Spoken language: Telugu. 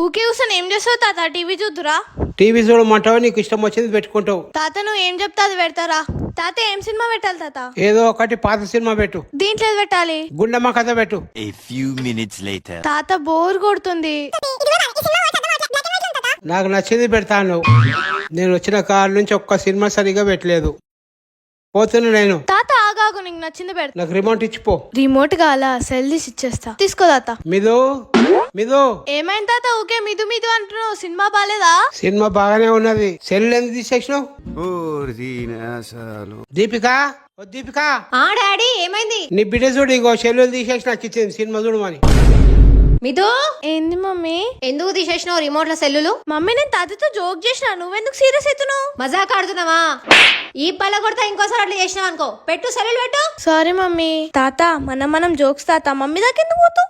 ఊకే కూర్చొని ఏం చేస్తావు తాత? టీవీ చూద్దురా? టీవీ చూడమంటావు, నీకు ఇష్టం వచ్చింది పెట్టుకుంటావు. తాత నువ్వు ఏం చెప్తా అది పెడతారా? తాత ఏం సినిమా పెట్టాలి తాత? ఏదో ఒకటి పాత సినిమా పెట్టు. దీంట్లో ఏది పెట్టాలి? గుండమ్మ కథ పెట్టు. A few minutes later. తాత బోర్ కొడుతుంది. నాకు నచ్చింది పెడతాను. నేను వచ్చిన కాడ నుంచి ఒక్క సినిమా సరిగా పెట్టలేదు. పోతున్నా నేను. తాత ఆగాగు, నీకు నచ్చింది పెడతా. నాకు రిమోట్ ఇచ్చిపో. రిమోట్ కావాలా? సెల్ తీసి ఇచ్చేస్తా, తీసుకో తాత. మిదు మిదు ఏమైంది తాత ఊకే మిదు మిదు అంటున్నావు? సినిమా బాలేదా? సినిమా బాగానే ఉన్నది. సెల్ ఎందుకు తీసేసినావు? దీపిక, ఓ దీపిక, ఆ డాడీ ఏమైంది? నీ బిడ్డ చూడు, ఇంకో సెల్ తీసేసి నాకు ఇచ్చింది సినిమా చూడమని. మిదు ఏంది మమ్మీ? ఎందుకు తీసేసినావు రిమోట్ లో సెల్లులు? మమ్మీ నేను తాతతో జోక్ చేసిన, నువ్వెందుకు సీరియస్ అవుతున్నావు? మజాక్ ఆడుతున్నావా? ఈ పళ్ళ కొడతా ఇంకోసారి అట్లా చేసినావు అనుకో, పెట్టు సెల్లులు పెట్టు. Sorry mummy. తాత మనం జోక్స్ తాత, మమ్మీ దాకా ఎందుకు పోతావు?